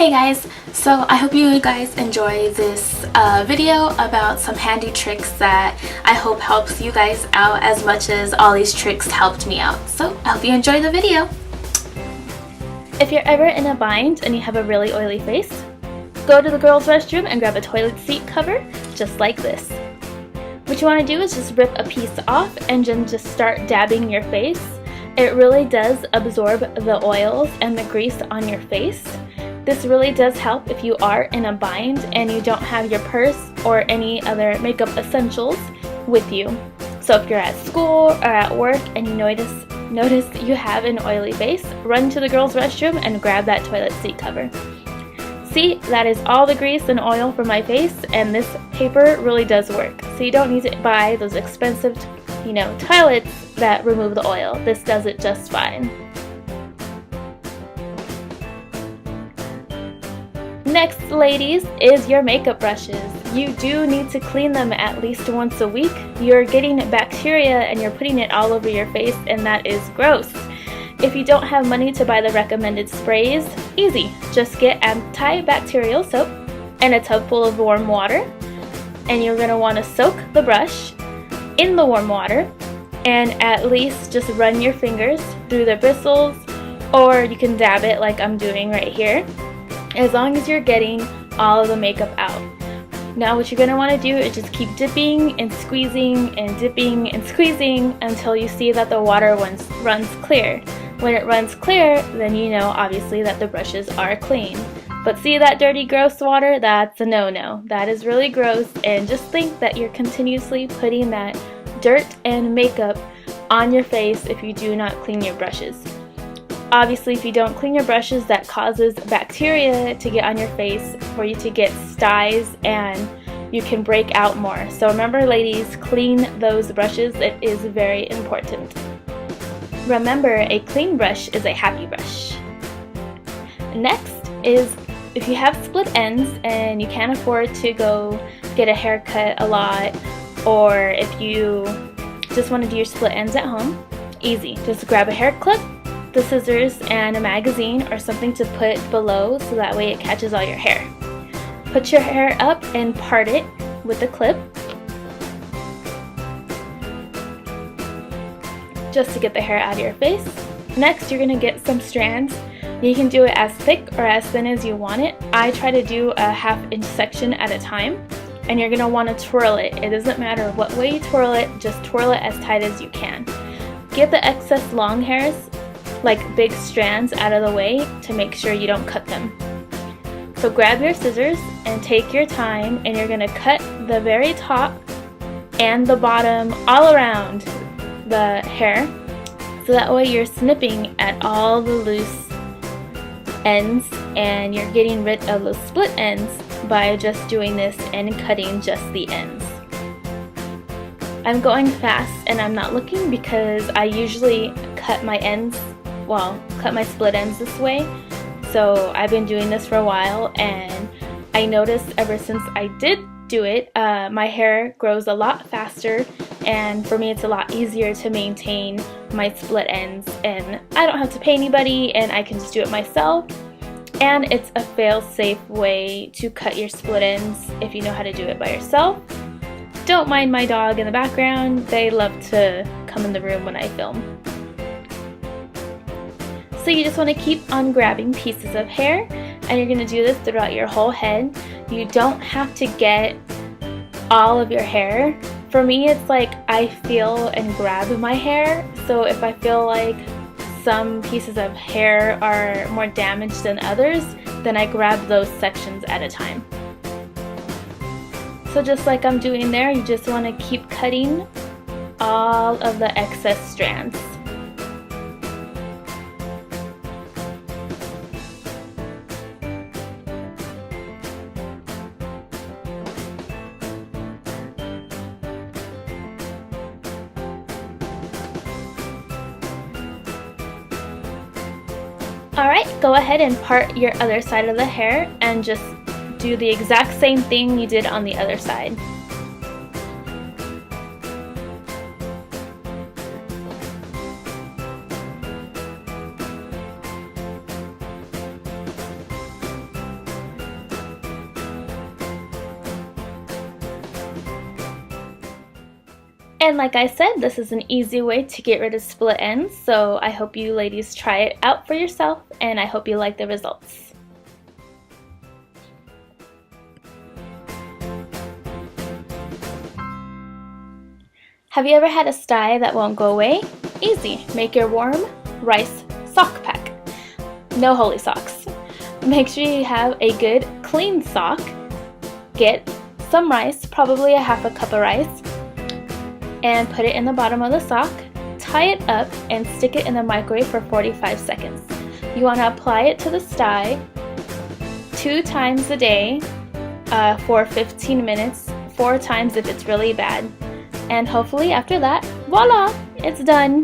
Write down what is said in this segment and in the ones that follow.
Hey guys, so I hope you guys enjoy this video about some handy tricks that I hope helps you guys out as much as all these tricks helped me out. So I hope you enjoy the video. If you're ever in a bind and you have a really oily face, go to the girls' restroom and grab a toilet seat cover just like this. What you want to do is just rip a piece off and then just start dabbing your face. It really does absorb the oils and the grease on your face. This really does help if you are in a bind and you don't have your purse or any other makeup essentials with you. So if you're at school or at work and you notice you have an oily face, run to the girls' restroom and grab that toilet seat cover. See, that is all the grease and oil from my face, and this paper really does work. So you don't need to buy those expensive, toilets that remove the oil. This does it just fine. Next, ladies, is your makeup brushes. You do need to clean them at least once a week. You're getting bacteria and you're putting it all over your face, and that is gross. If you don't have money to buy the recommended sprays, easy. Just get antibacterial soap and a tub full of warm water, and you're going to want to soak the brush in the warm water and at least just run your fingers through the bristles, or you can dab it like I'm doing right here, as long as you're getting all of the makeup out. Now what you're going to want to do is just keep dipping and squeezing and dipping and squeezing until you see that the water runs clear. When it runs clear, then you know obviously that the brushes are clean. But see that dirty, gross water? That's a no-no. That is really gross, and just think that you're continuously putting that dirt and makeup on your face if you do not clean your brushes. Obviously, if you don't clean your brushes, that causes bacteria to get on your face for you to get styes, and you can break out more. So remember, ladies, clean those brushes. It is very important. Remember, a clean brush is a happy brush. Next is if you have split ends and you can't afford to go get a haircut a lot, or if you just want to do your split ends at home, easy. Just grab a hair clip, the scissors, and a magazine or something to put below so that way it catches all your hair. Put your hair up and part it with the clip just to get the hair out of your face. Next, you're going to get some strands. You can do it as thick or as thin as you want it. I try to do a ½ inch section at a time, and you're going to want to twirl it. It doesn't matter what way you twirl it, just twirl it as tight as you can. Get the excess long hairs, like big strands, out of the way to make sure you don't cut them. So grab your scissors and take your time, and you're going to cut the very top and the bottom all around the hair, so that way you're snipping at all the loose ends and you're getting rid of the split ends by just doing this and cutting just the ends. I'm going fast and I'm not looking because I usually cut my split ends this way. So I've been doing this for a while, and I noticed ever since I did do it, my hair grows a lot faster, and for me it's a lot easier to maintain my split ends, and I don't have to pay anybody and I can just do it myself, and it's a fail-safe way to cut your split ends if you know how to do it by yourself. Don't mind my dog in the background, they love to come in the room when I film. So you just want to keep on grabbing pieces of hair, and you're going to do this throughout your whole head. You don't have to get all of your hair. For me, it's like I feel and grab my hair, so if I feel like some pieces of hair are more damaged than others, then I grab those sections at a time. So just like I'm doing there, you just want to keep cutting all of the excess strands. Alright, go ahead and part your other side of the hair and just do the exact same thing you did on the other side. And like I said, this is an easy way to get rid of split ends, so I hope you ladies try it out for yourself, and I hope you like the results. Have you ever had a stye that won't go away? Easy. Make your warm rice sock pack. No holey socks. Make sure you have a good clean sock. Get some rice, probably a half a cup of rice, and put it in the bottom of the sock. Tie it up and stick it in the microwave for 45 seconds. You want to apply it to the stye 2 times a day for 15 minutes, 4 times if it's really bad. And hopefully after that, voila, it's done.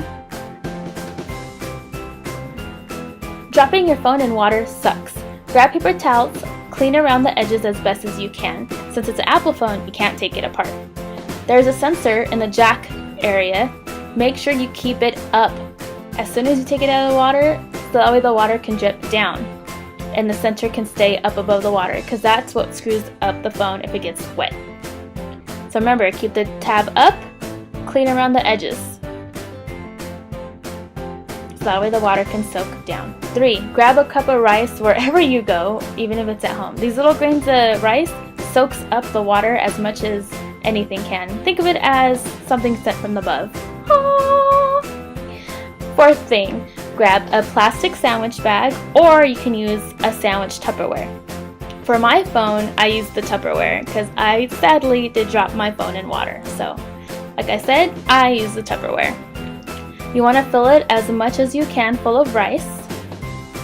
Dropping your phone in water sucks. Grab paper towels, clean around the edges as best as you can. Since it's an Apple phone, you can't take it apart. There's a sensor in the jack area. Make sure you keep it up as soon as you take it out of the water, so that way the water can drip down and the sensor can stay up above the water, because that's what screws up the phone if it gets wet. So remember, keep the tab up, clean around the edges, so that way the water can soak down. 3, grab a cup of rice wherever you go, even if it's at home. These little grains of rice soaks up the water as much as anything can. Think of it as something sent from above. Ah. 4th thing, grab a plastic sandwich bag, or you can use a sandwich Tupperware. For my phone, I use the Tupperware because I sadly did drop my phone in water. So, like I said, I use the Tupperware. You want to fill it as much as you can full of rice,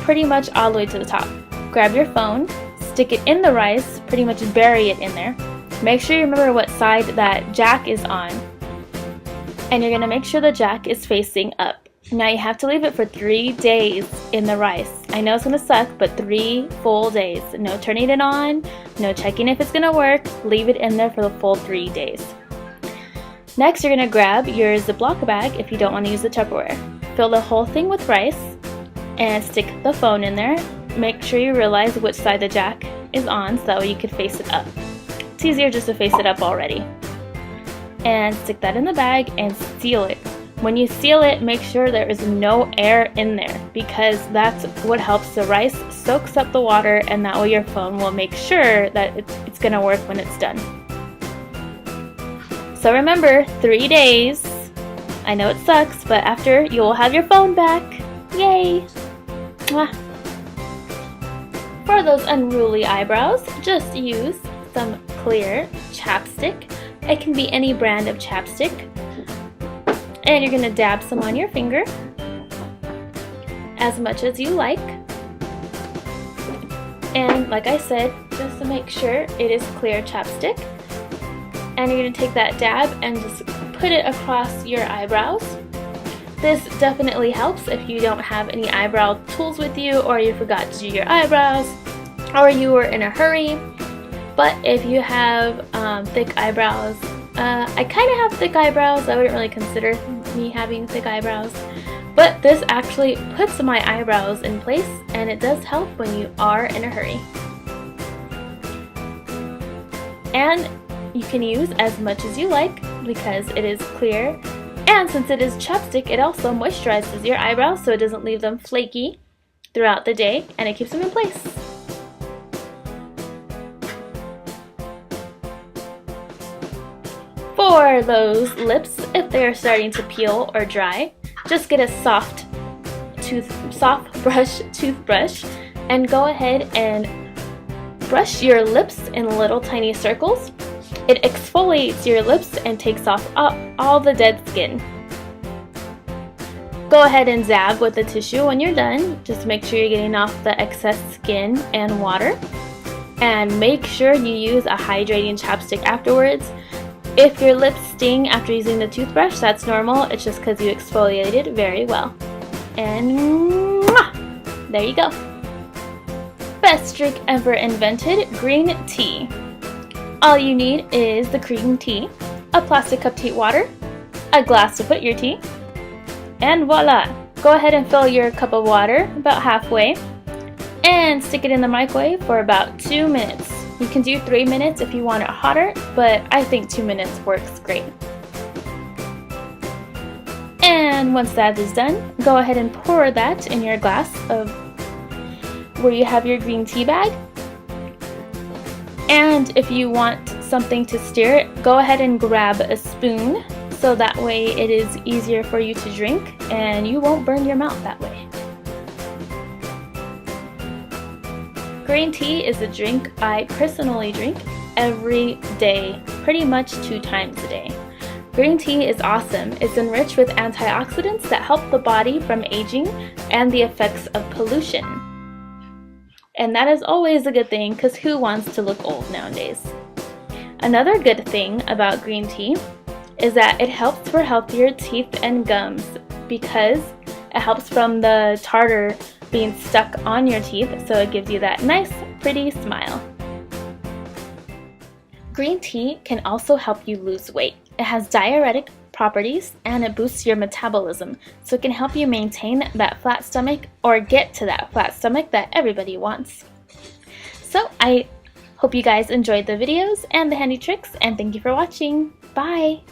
pretty much all the way to the top. Grab your phone, stick it in the rice, pretty much bury it in there. Make sure you remember what side that jack is on, and you're going to make sure the jack is facing up. Now you have to leave it for 3 days in the rice. I know it's going to suck, but 3 full days. No turning it on, no checking if it's going to work. Leave it in there for the full 3 days. Next, you're going to grab your Ziploc bag if you don't want to use the Tupperware. Fill the whole thing with rice and stick the phone in there. Make sure you realize which side the jack is on so that way you can face it up. It's easier just to face it up already. And stick that in the bag and seal it. When you seal it, make sure there is no air in there, because that's what helps the rice soaks up the water, and that way your phone will make sure that it's going to work when it's done. So remember, 3 days. I know it sucks, but after, you will have your phone back. Yay! Mwah. For those unruly eyebrows, just use some clear chapstick. It can be any brand of chapstick. And you're going to dab some on your finger, as much as you like. And like I said, just to make sure it is clear chapstick. And you're going to take that dab and just put it across your eyebrows. This definitely helps if you don't have any eyebrow tools with you, or you forgot to do your eyebrows, or you were in a hurry. But if you have thick eyebrows, I kind of have thick eyebrows. I wouldn't really consider me having thick eyebrows, but this actually puts my eyebrows in place, and it does help when you are in a hurry. And you can use as much as you like because it is clear, and since it is chapstick, it also moisturizes your eyebrows so it doesn't leave them flaky throughout the day, and it keeps them in place. For those lips, if they're starting to peel or dry, just get a soft toothbrush and go ahead and brush your lips in little tiny circles. It exfoliates your lips and takes off all the dead skin. Go ahead and zab with the tissue when you're done. Just make sure you're getting off the excess skin and water. And make sure you use a hydrating chapstick afterwards. If your lips sting after using the toothbrush, that's normal. It's just because you exfoliated very well. And there you go. Best drink ever invented, green tea. All you need is the green tea, a plastic cup tea water, a glass to put your tea, and voila! Go ahead and fill your cup of water about halfway and stick it in the microwave for about 2 minutes. You can do 3 minutes if you want it hotter, but I think 2 minutes works great. And once that is done, go ahead and pour that in your glass of where you have your green tea bag. And if you want something to stir it, go ahead and grab a spoon so that way it is easier for you to drink and you won't burn your mouth that way. Green tea is a drink I personally drink every day, pretty much 2 times a day. Green tea is awesome. It's enriched with antioxidants that help the body from aging and the effects of pollution. And that is always a good thing because who wants to look old nowadays? Another good thing about green tea is that it helps for healthier teeth and gums because it helps from the tartar being stuck on your teeth, so it gives you that nice, pretty smile. Green tea can also help you lose weight. It has diuretic properties and it boosts your metabolism, so it can help you maintain that flat stomach or get to that flat stomach that everybody wants. So I hope you guys enjoyed the videos and the handy tricks, and thank you for watching. Bye!